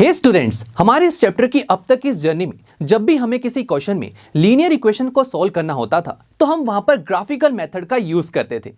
हे students, हमारे इस chapter की अब तक की इस जर्नी में जब भी हमें किसी क्वेश्चन में लीनियर इक्वेशन को सॉल्व करना होता था तो हम वहां पर ग्राफिकल मेथड का यूज करते थे।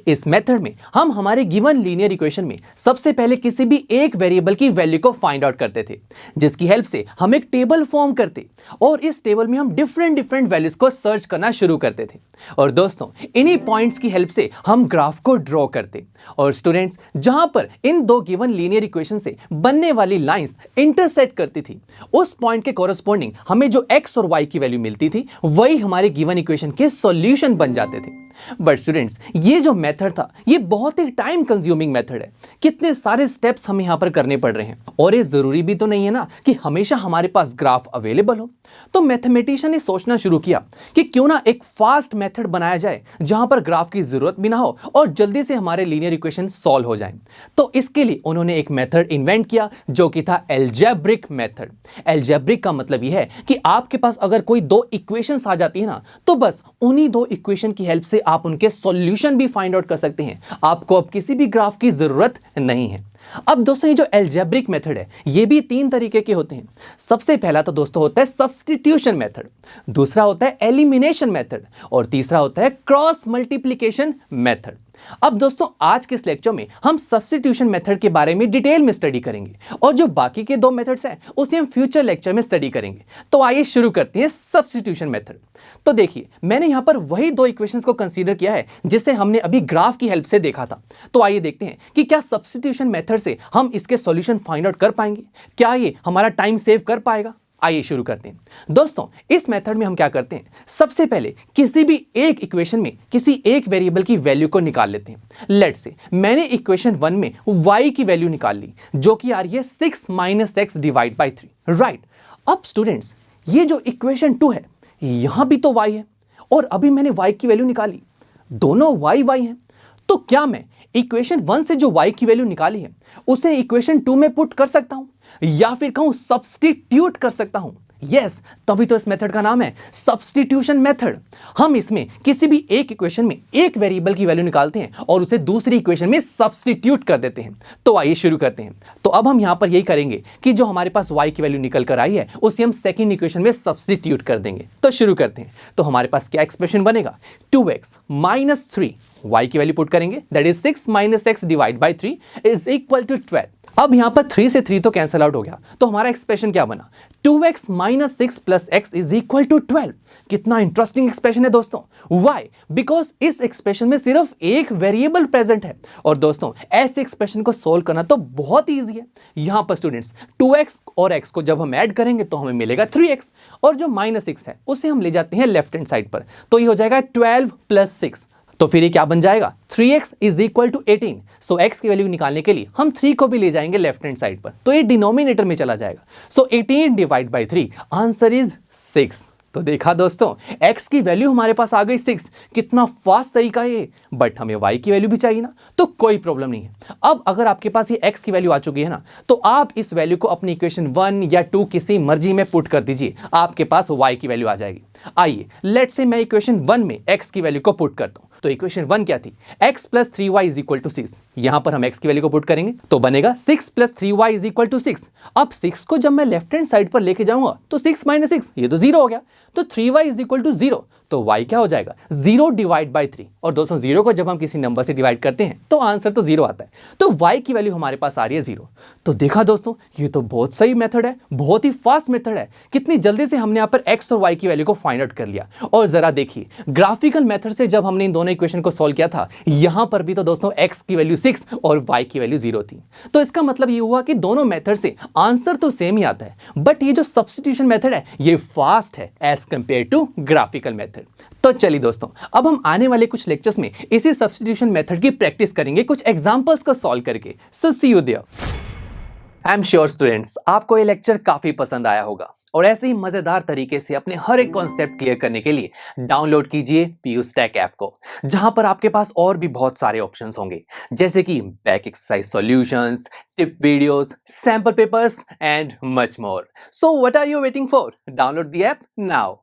इस मेथड में हम हमारे गिवन लीनियर इक्वेशन में सबसे पहले किसी भी एक वेरिएबल की वैल्यू को फाइंड आउट करते थे, जिसकी हेल्प से हम एक टेबल फॉर्म करते और इस टेबल में हम डिफरेंट वैल्यूज को सर्च करना शुरू करते थे। और दोस्तों, इन्हीं पॉइंट्स की हेल्प से हम ग्राफ को ड्रॉ करते। और स्टूडेंट्स, जहां पर इन दो गिवन लीनियर इक्वेशन से बनने वाली लाइंस इंटरसेक्ट करती थी, उस पॉइंट के कॉरस्पॉन्डिंग हमें जो x और y की वैल्यू मिलती थी वही हमारे गिवन इक्वेशन के सॉल्यूशन बन जाते थे। बट स्टूडेंट्स, ये जो मेथड था ये बहुत ही टाइम कंज्यूमिंग मेथड है। कितने सारे स्टेप्स हमें यहां पर करने पड़ रहे हैं और ये जरूरी भी तो नहीं है ना कि हमेशा हमारे पास ग्राफ अवेलेबल हो। तो मैथमेटिशियन ने सोचना शुरू किया कि क्यों ना एक फास्ट मेथड बनाया जाए जहां पर ग्राफ की जरूरत भी ना हो और जल्दी से हमारे लीनियर इक्वेशन सॉल्व हो जाएं। तो इसके लिए उन्होंने एक मेथड इन्वेंट किया जो कि था अलजेब्रिक मेथड। अलजेब्रिक का मतलब यह है कि आपके पास अगर कोई दो इक्वेशंस आ जाती है ना, तो बस उन्हीं दो इक्वेशन की हेल्प से आप उनके सॉल्यूशन भी फाइंड आउट कर सकते हैं। आपको अब किसी भी ग्राफ की जरूरत नहीं है। अब दोस्तों, ये जो अलजेब्रिक मेथड है ये भी तीन तरीके के होते हैं। सबसे पहला तो दोस्तों होता है सब्स्टिट्यूशन मेथड, दूसरा होता है एलिमिनेशन मेथड और तीसरा होता है क्रॉस मल्टीप्लिकेशन मेथड। अब दोस्तों, आज के इस लेक्चर में हम सब्स्टिट्यूशन मेथड के बारे में डिटेल में स्टडी करेंगे और जो बाकी के दो मेथड्स हैं उसे हम फ्यूचर लेक्चर में स्टडी करेंगे। तो आइए शुरू करते हैं सब्स्टिट्यूशन मेथड। तो देखिए, मैंने यहां पर वही दो इक्वेशंस को कंसीडर किया है जिसे हमने अभी ग्राफ की हेल्प से देखा था। तो आइए देखते हैं कि क्या सब्स्टिट्यूशन मेथड से हम इसके सॉल्यूशन फाइंड आउट कर पाएंगे, क्या ये हमारा टाइम सेव कर पाएगा। आइए शुरू करते हैं। दोस्तों, इस मेथड में हम क्या करते हैं, सबसे पहले किसी भी एक इक्वेशन में किसी एक वेरिएबल की वैल्यू को निकाल लेते हैं। लेट्स से मैंने इक्वेशन 1 में y की वैल्यू निकाल ली जो कि आ रही है 6 - x डिवाइड बाई 3, राइट। अब स्टूडेंट्स, ये जो इक्वेशन 2 है यहां भी तो y है और अभी मैंने y की वैल्यू निकाली, दोनों y हैं। तो क्या मैं इक्वेशन 1 से जो y की वैल्यू निकाली है उसे इक्वेशन 2 में पुट कर सकता हूं या फिर कहूं सब्स्टिट्यूट कर सकता हूं? यस, तभी तो इस मेथड का नाम है सब्स्टिट्यूशन मेथड। हम इसमें किसी भी एक इक्वेशन में एक वेरिएबल की वैल्यू निकालते हैं और उसे दूसरी इक्वेशन में सब्स्टिट्यूट कर देते हैं। तो आइए शुरू करते हैं। तो अब हम यहां पर यही करेंगे कि जो हमारे पास y की वैल्यू निकल कर आई है उसे हम सेकंड इक्वेशन में सब्स्टिट्यूट कर देंगे। तो शुरू करते हैं। तो हमारे पास क्या एक्सप्रेशन बनेगा, 2x - 3, y की वैल्यू पुट करेंगे, that is 6 - x divide by 3 is equal to 12। अब यहां पर 3 से 3 तो कैंसिल आउट हो गया, तो हमारा एक्सप्रेशन क्या बना, 2x - 6 + x is equal to 12। कितना इंटरेस्टिंग एक्सप्रेशन है दोस्तों। व्हाई? बिकॉज इस एक्सप्रेशन में सिर्फ एक वेरिएबल प्रेजेंट है। और दोस्तों, ऐसे एक्सप्रेशन को सोल्व करना तो बहुत ईजी है। यहां पर स्टूडेंट्स 2x और x को जब हम ऐड करेंगे तो हमें मिलेगा 3x और जो -6 है उसे हम ले जाते हैं लेफ्ट हैंड साइड पर, तो ये हो जाएगा 12 + 6। तो फिर ये क्या बन जाएगा, 3x is equal to 18। So x की वैल्यू निकालने के लिए हम 3 को भी ले जाएंगे लेफ्ट हैंड साइड पर, तो ये डिनोमिनेटर में चला जाएगा। सो 18 डिवाइड बाई 3, आंसर इज 6। तो देखा दोस्तों, x की वैल्यू हमारे पास आ गई 6। कितना फास्ट तरीका है ये। बट हमें y की वैल्यू भी चाहिए ना, तो कोई प्रॉब्लम नहीं है। अब अगर आपके पास ये x की वैल्यू आ चुकी है ना, तो आप इस वैल्यू को अपनी इक्वेशन 1 या 2 किसी मर्जी में पुट कर दीजिए, आपके पास y की वैल्यू आ जाएगी। आइए लेट्स से मैं इक्वेशन 1 में x की वैल्यू को पुट करता हूं। तो इक्वेशन 1 क्या थी, x + 3y is equal to 6। यहां पर हम x की वैल्यू को पुट करेंगे तो बनेगा 6 + 3y इज इक्वल टू 6। अब 6 को जब मैं लेफ्ट हैंड साइड पर लेके जाऊंगा तो 6 - 6 ये तो 0 हो गया, तो 3y इज इक्वल टू 0। तो y क्या हो जाएगा, 0 डिवाइड बाई 3। और दोस्तों, 0 को जब हम किसी नंबर से डिवाइड करते हैं तो आंसर तो 0 आता है। तो y की वैल्यू हमारे पास आ रही है 0। तो देखा दोस्तों, ये तो बहुत सही मेथड है, बहुत ही फास्ट मेथड है। कितनी जल्दी से हमने यहाँ पर x और y की वैल्यू को फाइंड आउट कर लिया। और जरा देखिए, ग्राफिकल मेथड से जब हमने इन दोनों इक्वेशन को सॉल्व किया था, यहां पर भी तो दोस्तों x की वैल्यू 6 और y की वैल्यू 0 थी। तो इसका मतलब ये हुआ कि दोनों मेथड से आंसर तो सेम ही आता है, बट ये जो सब्स्टिट्यूशन मेथड है ये फास्ट है as compared to graphical method. तो चलिए दोस्तों, अब हम आने वाले कुछ लेक्चर्स में इसी सब्स्टिट्यूशन मेथड की प्रैक्टिस करेंगे कुछ एग्जांपल्स को सॉल्व करके। So see you there. I am sure students, आपको ये लेक्चर काफी पसंद आया होगा और ऐसे ही मजेदार तरीके से अपने हर एक कॉन्सेप्ट क्लियर करने के लिए डाउनलोड कीजिए PU Stack ऐप को, जहां पर आपके पास और भी बहुत सारे ऑप्शंस होंगे, जैसे कि back exercise solutions, tip videos, sample papers and much more. So what are you waiting for? Download the app now.